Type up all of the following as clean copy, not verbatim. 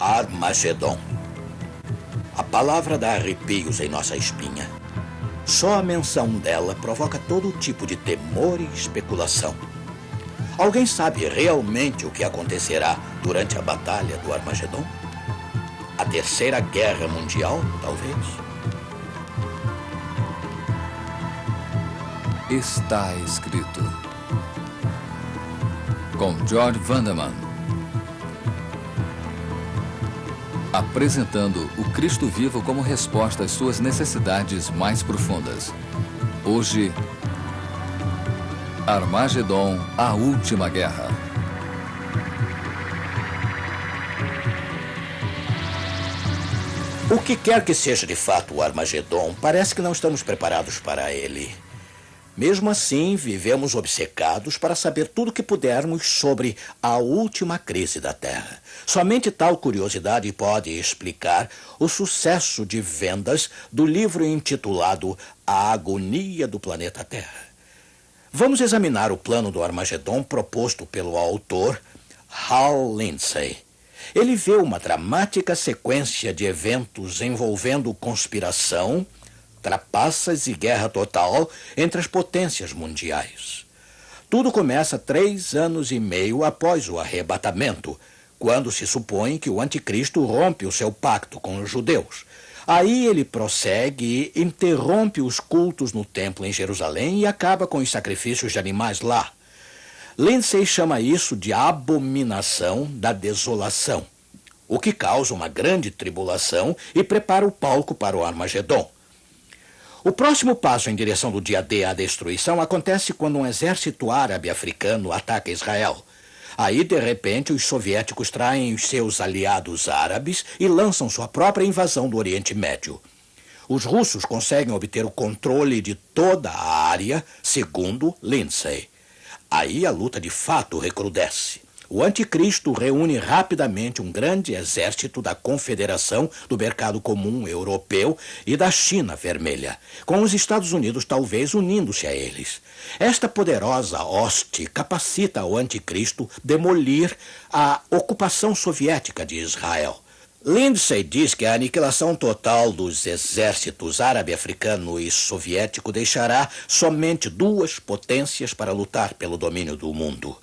Armagedon. A palavra dá arrepios em nossa espinha. Só a menção dela provoca todo tipo de temor e especulação. Alguém sabe realmente o que acontecerá durante a Batalha do Armagedon? A Terceira Guerra Mundial, talvez? Está escrito. Com George Vanderman. Apresentando o Cristo vivo como resposta às suas necessidades mais profundas. Hoje, Armagedon, a última guerra. O que quer que seja de fato o Armagedon, parece que não estamos preparados para ele. Mesmo assim, vivemos obcecados para saber tudo o que pudermos sobre a última crise da Terra. Somente tal curiosidade pode explicar o sucesso de vendas do livro intitulado A Agonia do Planeta Terra. Vamos examinar o plano do Armagedon proposto pelo autor Hal Lindsey. Ele vê uma dramática sequência de eventos envolvendo conspiração, trapaças e guerra total entre as potências mundiais. Tudo começa 3 anos e meio após o arrebatamento, quando se supõe que o anticristo rompe o seu pacto com os judeus. Aí ele prossegue e interrompe os cultos no templo em Jerusalém e acaba com os sacrifícios de animais lá. Lindsey chama isso de abominação da desolação, o que causa uma grande tribulação e prepara o palco para o Armagedon. O próximo passo em direção do dia D à destruição acontece quando um exército árabe-africano ataca Israel. Aí, de repente, os soviéticos traem os seus aliados árabes e lançam sua própria invasão do Oriente Médio. Os russos conseguem obter o controle de toda a área, segundo Lindsey. Aí a luta de fato recrudesce. O anticristo reúne rapidamente um grande exército da Confederação do Mercado Comum Europeu e da China Vermelha, com os Estados Unidos talvez unindo-se a eles. Esta poderosa hoste capacita o anticristo demolir a ocupação soviética de Israel. Lindsey diz que a aniquilação total dos exércitos árabe-africano e soviético deixará somente 2 potências para lutar pelo domínio do mundo.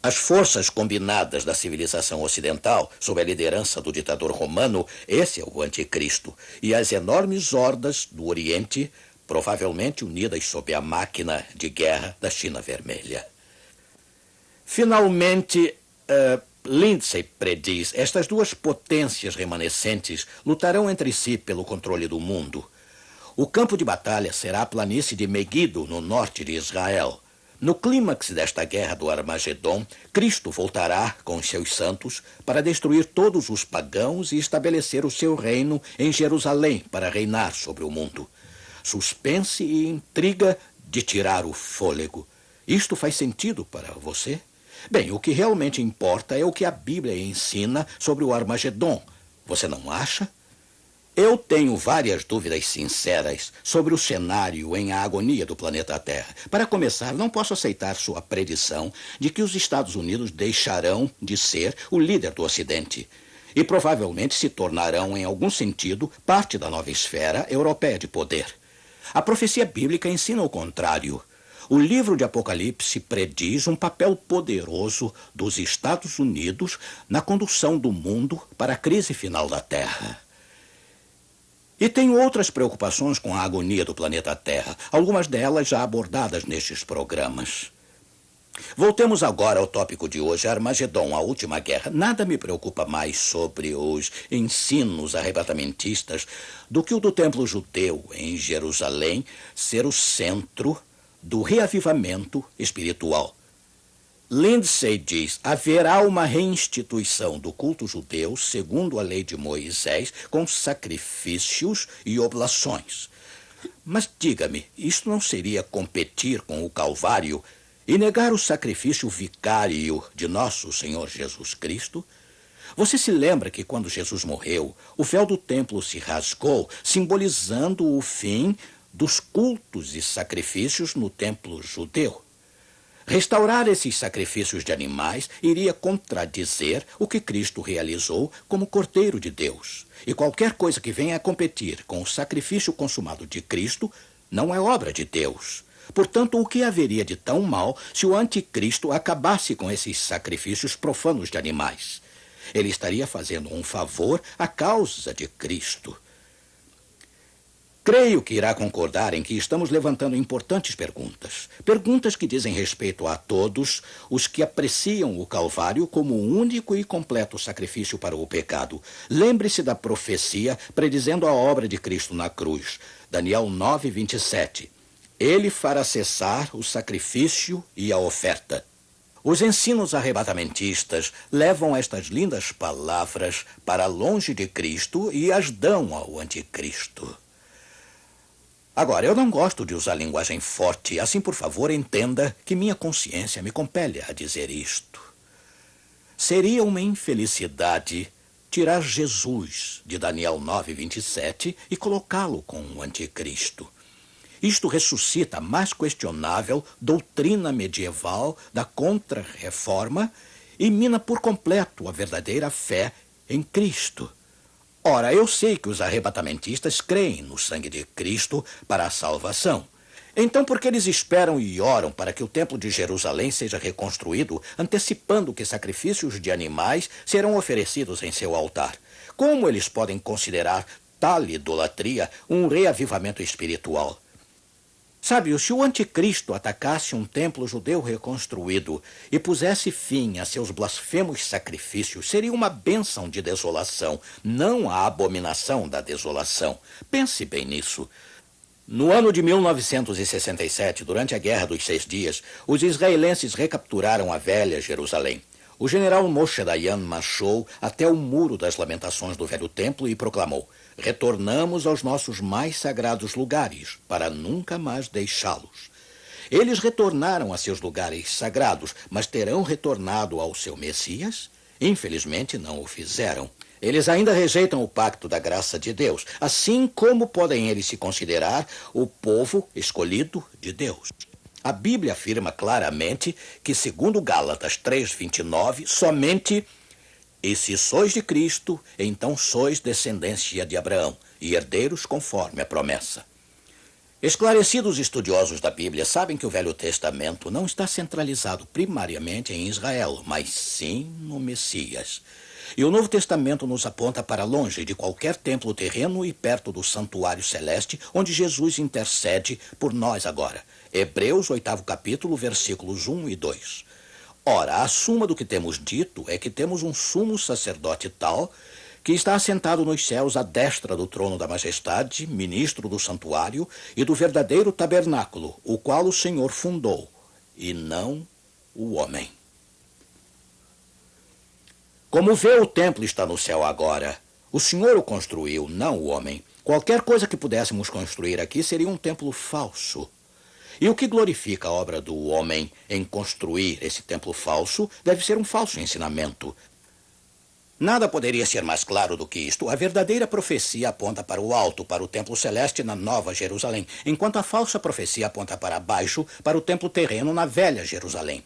As forças combinadas da civilização ocidental, sob a liderança do ditador romano, esse é o anticristo, e as enormes hordas do Oriente, provavelmente unidas sob a máquina de guerra da China Vermelha. Finalmente, Lindsey prediz, estas 2 potências remanescentes lutarão entre si pelo controle do mundo. O campo de batalha será a planície de Meguido, no norte de Israel. No clímax desta guerra do Armagedon, Cristo voltará com os seus santos para destruir todos os pagãos e estabelecer o seu reino em Jerusalém para reinar sobre o mundo. Suspense e intriga de tirar o fôlego. Isto faz sentido para você? Bem, o que realmente importa é o que a Bíblia ensina sobre o Armagedon. Você não acha? Eu tenho várias dúvidas sinceras sobre o cenário em A Agonia do Planeta Terra. Para começar, não posso aceitar sua predição de que os Estados Unidos deixarão de ser o líder do Ocidente e provavelmente se tornarão, em algum sentido, parte da nova esfera europeia de poder. A profecia bíblica ensina o contrário. O livro de Apocalipse prediz um papel poderoso dos Estados Unidos na condução do mundo para a crise final da Terra. E tenho outras preocupações com a agonia do planeta Terra, algumas delas já abordadas nestes programas. Voltemos agora ao tópico de hoje, Armagedon, a última guerra. Nada me preocupa mais sobre os ensinos arrebatamentistas do que o do templo judeu em Jerusalém ser o centro do reavivamento espiritual. Lindsey diz, haverá uma reinstituição do culto judeu segundo a lei de Moisés, com sacrifícios e oblações. Mas diga-me, isto não seria competir com o Calvário e negar o sacrifício vicário de nosso Senhor Jesus Cristo? Você se lembra que quando Jesus morreu, o véu do templo se rasgou, simbolizando o fim dos cultos e sacrifícios no templo judeu? Restaurar esses sacrifícios de animais iria contradizer o que Cristo realizou como Cordeiro de Deus. E qualquer coisa que venha a competir com o sacrifício consumado de Cristo não é obra de Deus. Portanto, o que haveria de tão mal se o anticristo acabasse com esses sacrifícios profanos de animais? Ele estaria fazendo um favor à causa de Cristo. Creio que irá concordar em que estamos levantando importantes perguntas. Perguntas que dizem respeito a todos os que apreciam o Calvário como o único e completo sacrifício para o pecado. Lembre-se da profecia predizendo a obra de Cristo na cruz. Daniel 9:27. Ele fará cessar o sacrifício e a oferta. Os ensinos arrebatamentistas levam estas lindas palavras para longe de Cristo e as dão ao anticristo. Agora, eu não gosto de usar linguagem forte, assim, por favor, entenda que minha consciência me compele a dizer isto. Seria uma infelicidade tirar Jesus de Daniel 9:27 e colocá-lo com o anticristo. Isto ressuscita a mais questionável doutrina medieval da Contra-Reforma e mina por completo a verdadeira fé em Cristo. Ora, eu sei que os arrebatamentistas creem no sangue de Cristo para a salvação. Então, por que eles esperam e oram para que o Templo de Jerusalém seja reconstruído, antecipando que sacrifícios de animais serão oferecidos em seu altar? Como eles podem considerar tal idolatria um reavivamento espiritual? Sabe, se o anticristo atacasse um templo judeu reconstruído e pusesse fim a seus blasfemos sacrifícios, seria uma bênção de desolação, não a abominação da desolação. Pense bem nisso. No ano de 1967, durante a Guerra dos 6 Dias, os israelenses recapturaram a velha Jerusalém. O general Moshe Dayan marchou até o Muro das Lamentações do Velho Templo e proclamou: retornamos aos nossos mais sagrados lugares, para nunca mais deixá-los. Eles retornaram a seus lugares sagrados, mas terão retornado ao seu Messias? Infelizmente, não o fizeram. Eles ainda rejeitam o pacto da graça de Deus, assim como podem eles se considerar o povo escolhido de Deus. A Bíblia afirma claramente que, segundo Gálatas 3:29, somente: e se sois de Cristo, então sois descendência de Abraão, e herdeiros conforme a promessa. Esclarecidos estudiosos da Bíblia sabem que o Velho Testamento não está centralizado primariamente em Israel, mas sim no Messias. E o Novo Testamento nos aponta para longe de qualquer templo terreno e perto do santuário celeste, onde Jesus intercede por nós agora. Hebreus 8º capítulo, versículos 1 e 2. Ora, a suma do que temos dito é que temos um sumo sacerdote tal que está assentado nos céus à destra do trono da majestade, ministro do santuário e do verdadeiro tabernáculo, o qual o Senhor fundou, e não o homem. Como vê, o templo está no céu agora. O Senhor o construiu, não o homem. Qualquer coisa que pudéssemos construir aqui seria um templo falso. E o que glorifica a obra do homem em construir esse templo falso deve ser um falso ensinamento. Nada poderia ser mais claro do que isto. A verdadeira profecia aponta para o alto, para o templo celeste na Nova Jerusalém, enquanto a falsa profecia aponta para baixo, para o templo terreno na Velha Jerusalém.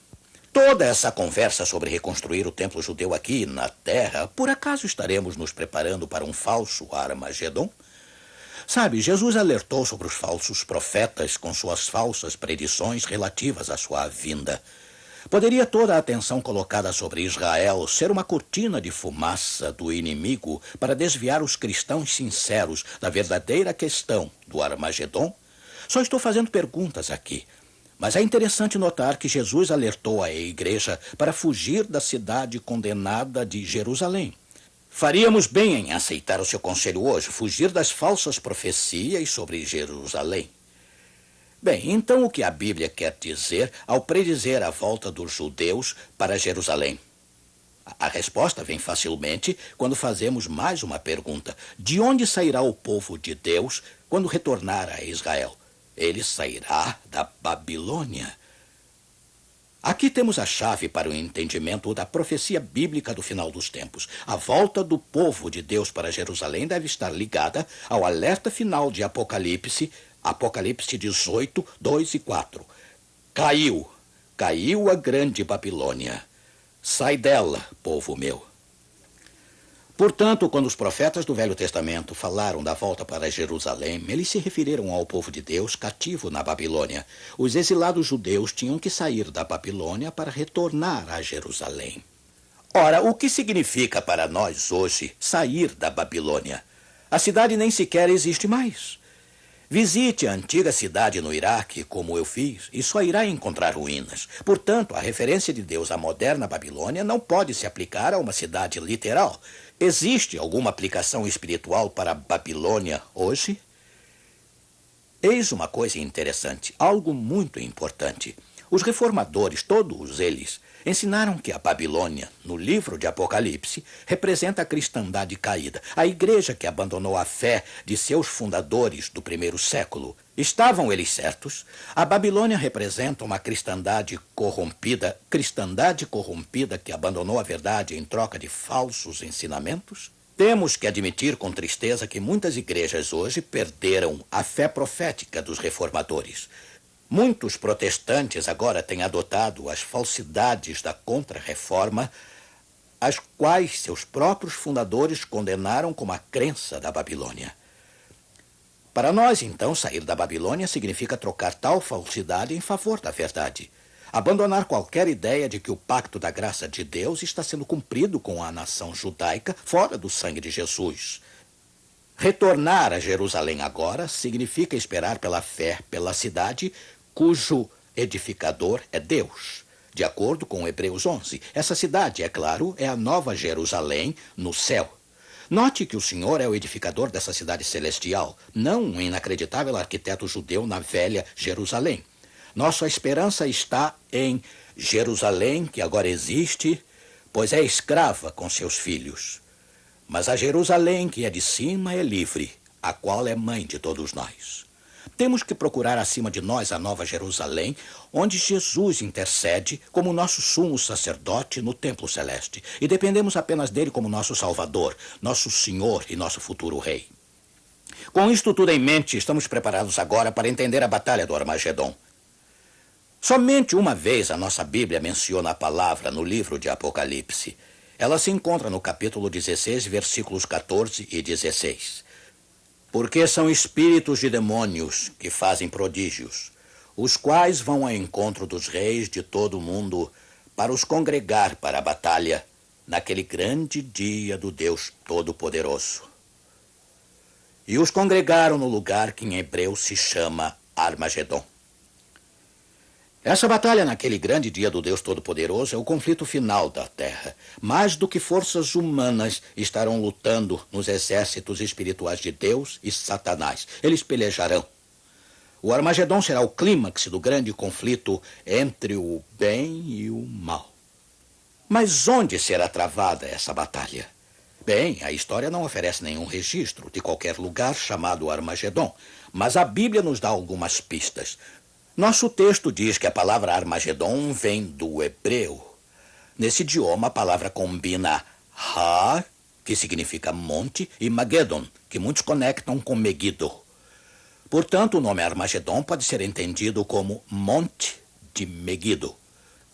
Toda essa conversa sobre reconstruir o templo judeu aqui na terra, por acaso estaremos nos preparando para um falso Armagedon? Sabe, Jesus alertou sobre os falsos profetas com suas falsas predições relativas à sua vinda. Poderia toda a atenção colocada sobre Israel ser uma cortina de fumaça do inimigo para desviar os cristãos sinceros da verdadeira questão do Armagedon? Só estou fazendo perguntas aqui. Mas é interessante notar que Jesus alertou a igreja para fugir da cidade condenada de Jerusalém. Faríamos bem em aceitar o seu conselho hoje, fugir das falsas profecias sobre Jerusalém. Bem, então o que a Bíblia quer dizer ao predizer a volta dos judeus para Jerusalém? A resposta vem facilmente quando fazemos mais uma pergunta. De onde sairá o povo de Deus quando retornar a Israel? Ele sairá da Babilônia. Aqui temos a chave para o entendimento da profecia bíblica do final dos tempos. A volta do povo de Deus para Jerusalém deve estar ligada ao alerta final de Apocalipse, Apocalipse 18, 2 e 4. Caiu, Caiu a grande Babilônia. Sai dela, povo meu. Portanto, quando os profetas do Velho Testamento falaram da volta para Jerusalém, eles se referiram ao povo de Deus cativo na Babilônia. Os exilados judeus tinham que sair da Babilônia para retornar a Jerusalém. Ora, o que significa para nós hoje sair da Babilônia? A cidade nem sequer existe mais. Visite a antiga cidade no Iraque, como eu fiz, e só irá encontrar ruínas. Portanto, a referência de Deus à moderna Babilônia não pode se aplicar a uma cidade literal. Existe alguma aplicação espiritual para a Babilônia hoje? Eis uma coisa interessante, algo muito importante. Os reformadores, todos eles, ensinaram que a Babilônia, no livro de Apocalipse, representa a cristandade caída, a igreja que abandonou a fé de seus fundadores do primeiro século. Estavam eles certos? A Babilônia representa uma cristandade corrompida que abandonou a verdade em troca de falsos ensinamentos? Temos que admitir com tristeza que muitas igrejas hoje perderam a fé profética dos reformadores. Muitos protestantes agora têm adotado as falsidades da Contra-Reforma, as quais seus próprios fundadores condenaram como a crença da Babilônia. Para nós, então, sair da Babilônia significa trocar tal falsidade em favor da verdade. Abandonar qualquer ideia de que o pacto da graça de Deus está sendo cumprido com a nação judaica fora do sangue de Jesus. Retornar a Jerusalém agora significa esperar pela fé pela cidade cujo edificador é Deus. De acordo com Hebreus 11, essa cidade, é claro, é a Nova Jerusalém no céu. Note que o Senhor é o edificador dessa cidade celestial, não um inacreditável arquiteto judeu na velha Jerusalém. Nossa esperança está em Jerusalém, que agora existe, pois é escrava com seus filhos. Mas a Jerusalém que é de cima é livre, a qual é mãe de todos nós. Temos que procurar acima de nós a Nova Jerusalém, onde Jesus intercede como nosso sumo sacerdote no templo celeste, e dependemos apenas dele como nosso Salvador, nosso Senhor e nosso futuro Rei. Com isto tudo em mente, estamos preparados agora para entender a batalha do Armagedon. Somente uma vez a nossa Bíblia menciona a palavra no livro de Apocalipse. Ela se encontra no capítulo 16, versículos 14 e 16. Porque são espíritos de demônios que fazem prodígios, os quais vão ao encontro dos reis de todo o mundo para os congregar para a batalha naquele grande dia do Deus Todo-Poderoso. E os congregaram no lugar que em hebreu se chama Armagedon. Essa batalha naquele grande dia do Deus Todo-Poderoso é o conflito final da Terra. Mais do que forças humanas estarão lutando nos exércitos espirituais de Deus e Satanás. Eles pelejarão. O Armagedon será o clímax do grande conflito entre o bem e o mal. Mas onde será travada essa batalha? Bem, a história não oferece nenhum registro de qualquer lugar chamado Armagedon, mas a Bíblia nos dá algumas pistas. Nosso texto diz que a palavra Armagedon vem do hebreu. Nesse idioma, a palavra combina Ha, que significa monte, e Magedon, que muitos conectam com Meguido. Portanto, o nome Armagedon pode ser entendido como Monte de Meguido.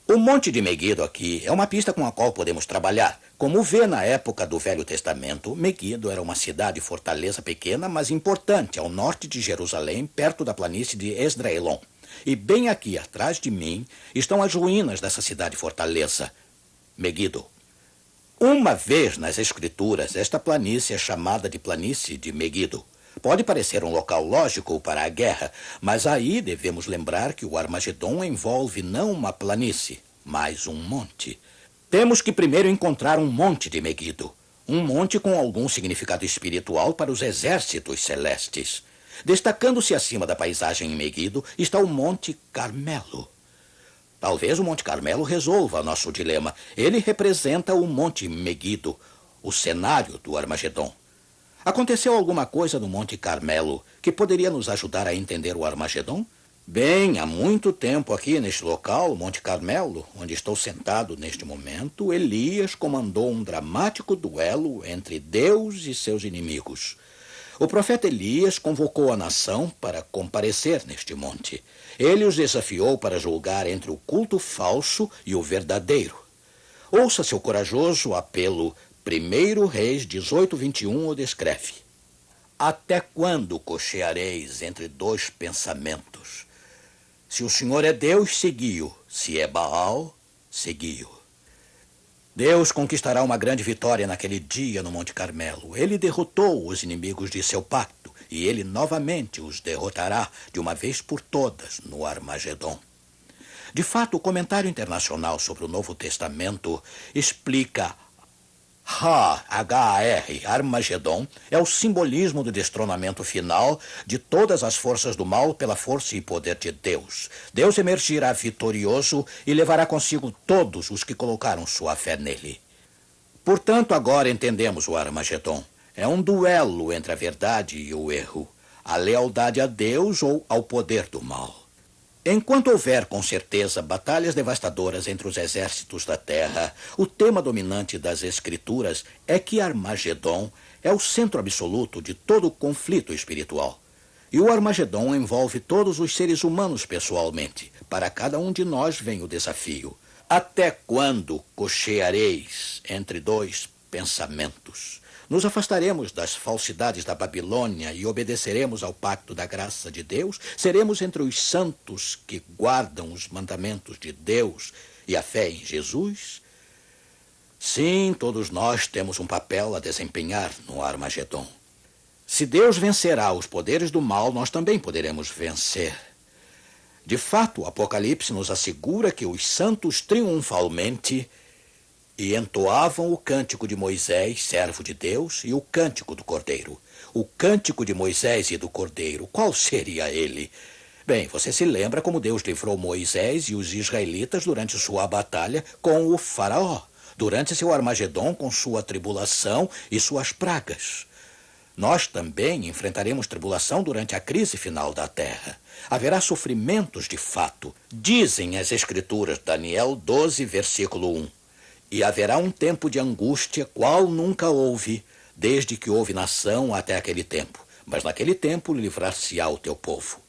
O Monte de Meguido aqui é uma pista com a qual podemos trabalhar. Como vê na época do Velho Testamento, Meguido era uma cidade-fortaleza pequena, mas importante, ao norte de Jerusalém, perto da planície de Esdraelon. E bem aqui, atrás de mim, estão as ruínas dessa cidade-fortaleza, Meguido. Uma vez nas Escrituras, esta planície é chamada de planície de Meguido. Pode parecer um local lógico para a guerra, mas aí devemos lembrar que o Armagedon envolve não uma planície, mas um monte. Temos que primeiro encontrar um monte de Meguido, um monte com algum significado espiritual para os exércitos celestes. Destacando-se acima da paisagem em Meguido está o Monte Carmelo. Talvez o Monte Carmelo resolva nosso dilema. Ele representa o Monte Meguido, o cenário do Armagedon. Aconteceu alguma coisa no Monte Carmelo que poderia nos ajudar a entender o Armagedon? Bem, há muito tempo aqui neste local, Monte Carmelo, onde estou sentado neste momento, Elias comandou um dramático duelo entre Deus e seus inimigos. O profeta Elias convocou a nação para comparecer neste monte. Ele os desafiou para julgar entre o culto falso e o verdadeiro. Ouça seu corajoso apelo. 1 Reis 18:21 o descreve. Até quando cocheareis entre dois pensamentos? Se o Senhor é Deus, segui-o. Se é Baal, segui-o. Deus conquistará uma grande vitória naquele dia no Monte Carmelo. Ele derrotou os inimigos de seu pacto e ele novamente os derrotará de uma vez por todas no Armagedon. De fato, o comentário internacional sobre o Novo Testamento explica H-A-R, Armagedon, é o simbolismo do destronamento final de todas as forças do mal pela força e poder de Deus. Deus emergirá vitorioso e levará consigo todos os que colocaram sua fé nele. Portanto, agora entendemos o Armagedon. É um duelo entre a verdade e o erro, a lealdade a Deus ou ao poder do mal. Enquanto houver, com certeza, batalhas devastadoras entre os exércitos da terra, o tema dominante das Escrituras é que Armagedon é o centro absoluto de todo o conflito espiritual. E o Armagedon envolve todos os seres humanos pessoalmente. Para cada um de nós vem o desafio. Até quando cocheareis entre dois pensamentos? Nos afastaremos das falsidades da Babilônia e obedeceremos ao pacto da graça de Deus? Seremos entre os santos que guardam os mandamentos de Deus e a fé em Jesus? Sim, todos nós temos um papel a desempenhar no Armagedon. Se Deus vencerá os poderes do mal, nós também poderemos vencer. De fato, o Apocalipse nos assegura que os santos triunfalmente e entoavam o cântico de Moisés, servo de Deus, e o cântico do Cordeiro. O cântico de Moisés e do Cordeiro, qual seria ele? Bem, você se lembra como Deus livrou Moisés e os israelitas durante sua batalha com o faraó, durante seu Armagedon com sua tribulação e suas pragas. Nós também enfrentaremos tribulação durante a crise final da terra. Haverá sofrimentos de fato. Dizem as Escrituras, Daniel 12, versículo 1. E haverá um tempo de angústia, qual nunca houve, desde que houve nação até aquele tempo. Mas naquele tempo livrar-se-á o teu povo.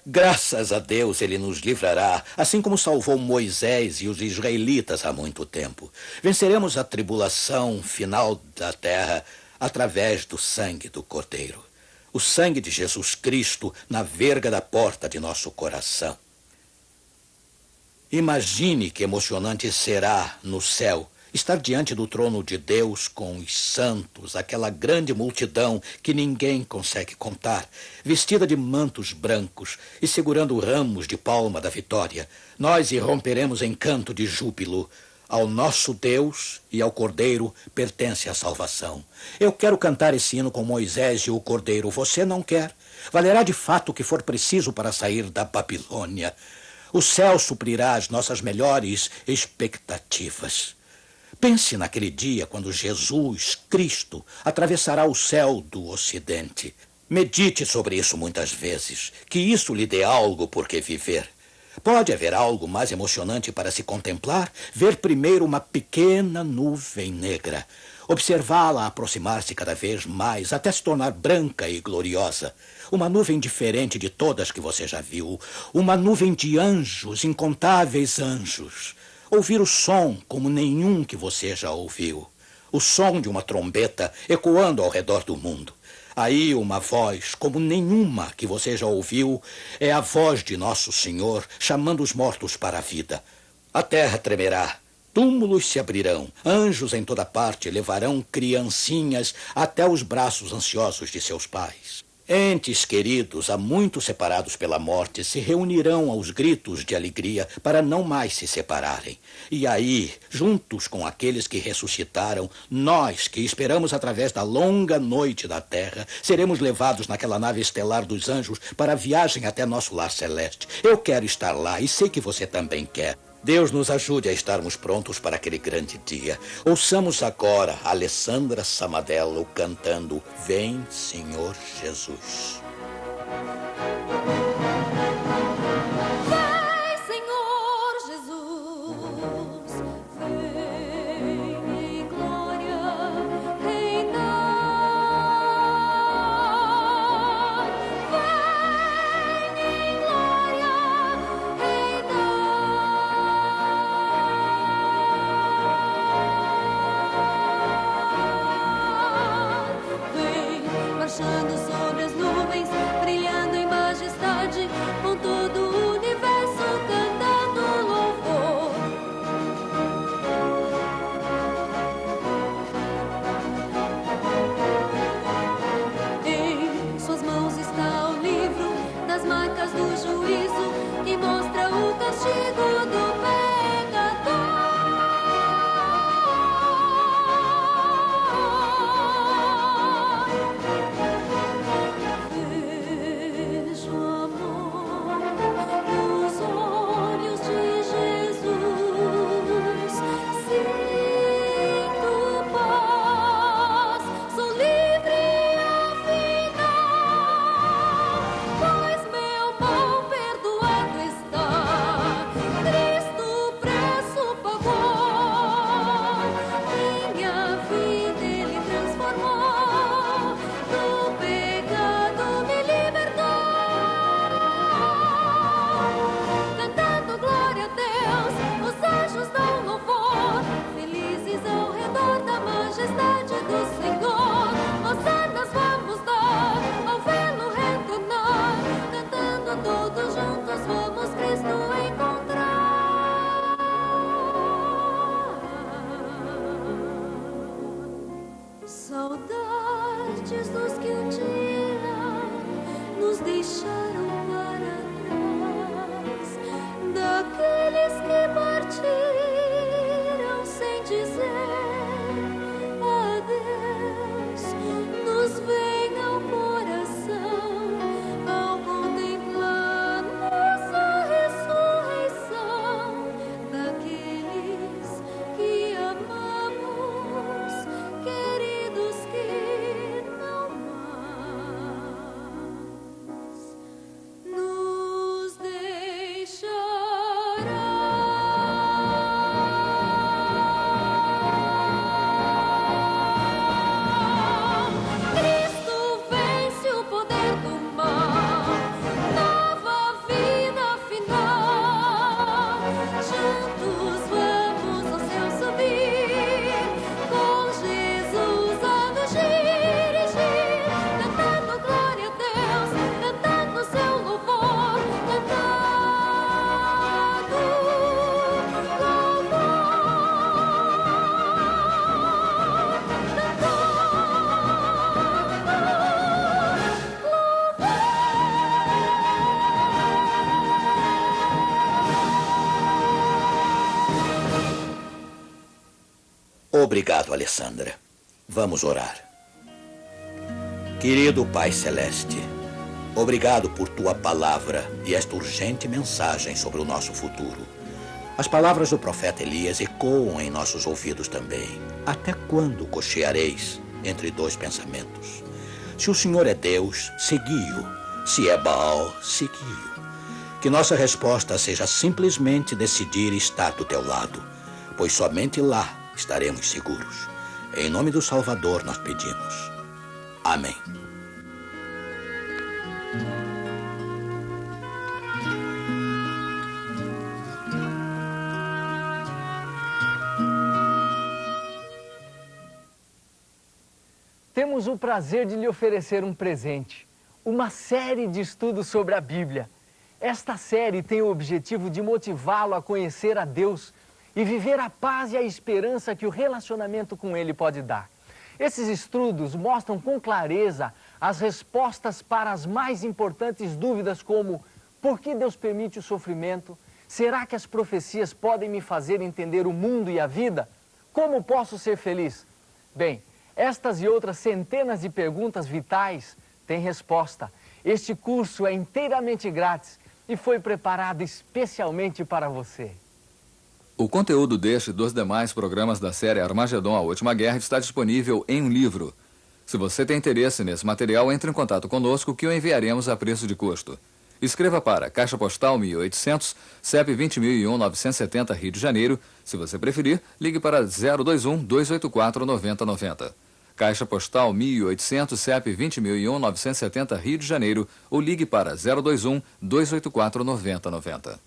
Graças a Deus ele nos livrará, assim como salvou Moisés e os israelitas há muito tempo. Venceremos a tribulação final da terra através do sangue do Cordeiro. O sangue de Jesus Cristo na verga da porta de nosso coração. Imagine que emocionante será no céu estar diante do trono de Deus com os santos, aquela grande multidão que ninguém consegue contar, vestida de mantos brancos e segurando ramos de palma da vitória. Nós irromperemos em canto de júbilo. Ao nosso Deus e ao Cordeiro pertence a salvação. Eu quero cantar esse hino com Moisés e o Cordeiro. Você não quer? Valerá de fato o que for preciso para sair da Babilônia. O céu suprirá as nossas melhores expectativas. Pense naquele dia quando Jesus, Cristo, atravessará o céu do Ocidente. Medite sobre isso muitas vezes, que isso lhe dê algo por que viver. Pode haver algo mais emocionante para se contemplar? Ver primeiro uma pequena nuvem negra, observá-la aproximar-se cada vez mais, até se tornar branca e gloriosa. Uma nuvem diferente de todas que você já viu. Uma nuvem de anjos, incontáveis anjos. Ouvir o som como nenhum que você já ouviu. O som de uma trombeta ecoando ao redor do mundo. Aí uma voz como nenhuma que você já ouviu é a voz de Nosso Senhor chamando os mortos para a vida. A terra tremerá. Túmulos se abrirão, anjos em toda parte levarão criancinhas até os braços ansiosos de seus pais. Entes queridos, há muito separados pela morte, se reunirão aos gritos de alegria para não mais se separarem. E aí, juntos com aqueles que ressuscitaram, nós que esperamos através da longa noite da terra, seremos levados naquela nave estelar dos anjos para a viagem até nosso lar celeste. Eu quero estar lá e sei que você também quer. Deus nos ajude a estarmos prontos para aquele grande dia. Ouçamos agora a Alessandra Samadello cantando Vem, Senhor Jesus. Vem, Senhor Jesus, vem em glória reinar. nos deixaram para trás, daqueles que partiram sem dizer adeus, nos vem ao coração ao contemplarmos a ressurreição daqueles que amamos, queridos que não mais nos deixarão. Cristo vence o poder do mal, nova vida final. Juntos vamos ao céu subir, com Jesus a nos dirigir, cantando glória a Deus, cantando seu louvor, cantando Obrigado, Alessandra. Vamos orar. Querido Pai Celeste, obrigado por tua palavra e esta urgente mensagem sobre o nosso futuro. As palavras do profeta Elias ecoam em nossos ouvidos também. Até quando cocheareis entre dois pensamentos? Se o Senhor é Deus, segui-o. Se é Baal, segui-o. Que nossa resposta seja simplesmente decidir estar do teu lado, pois somente lá estaremos seguros. Em nome do Salvador nós pedimos. Amém. Temos o prazer de lhe oferecer um presente, uma série de estudos sobre a Bíblia. Esta série tem o objetivo de motivá-lo a conhecer a Deus e viver a paz e a esperança que o relacionamento com Ele pode dar. Esses estudos mostram com clareza as respostas para as mais importantes dúvidas como: por que Deus permite o sofrimento? Será que as profecias podem me fazer entender o mundo e a vida? Como posso ser feliz? Bem, estas e outras centenas de perguntas vitais têm resposta. Este curso é inteiramente grátis e foi preparado especialmente para você. O conteúdo deste e dos demais programas da série Armagedon, a Última Guerra, está disponível em um livro. Se você tem interesse nesse material, entre em contato conosco que o enviaremos a preço de custo. Escreva para Caixa Postal 1800, CEP 20.001-970, Rio de Janeiro. Se você preferir, ligue para 021-284-9090. Caixa Postal 1800, CEP 20.001-970, Rio de Janeiro, ou ligue para 021-284-9090.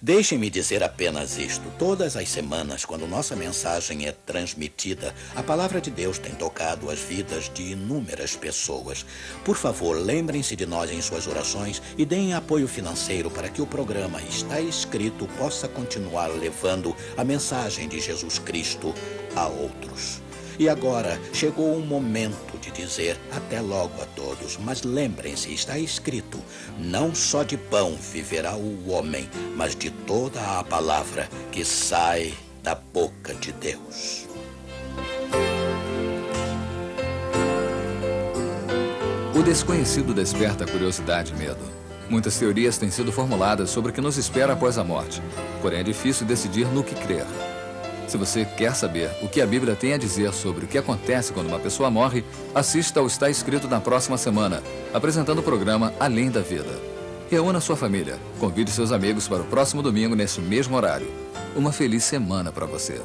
Deixem-me dizer apenas isto. Todas as semanas, quando nossa mensagem é transmitida, a palavra de Deus tem tocado as vidas de inúmeras pessoas. Por favor, lembrem-se de nós em suas orações e deem apoio financeiro para que o programa Está Escrito possa continuar levando a mensagem de Jesus Cristo a outros. E agora chegou o momento de dizer até logo a todos, mas lembrem-se, está escrito: não só de pão viverá o homem, mas de toda a palavra que sai da boca de Deus. O desconhecido desperta curiosidade e medo. Muitas teorias têm sido formuladas sobre o que nos espera após a morte, porém é difícil decidir no que crer. Se você quer saber o que a Bíblia tem a dizer sobre o que acontece quando uma pessoa morre, assista ao Está Escrito na próxima semana, apresentando o programa Além da Vida. Reúna sua família, convide seus amigos para o próximo domingo neste mesmo horário. Uma feliz semana para você.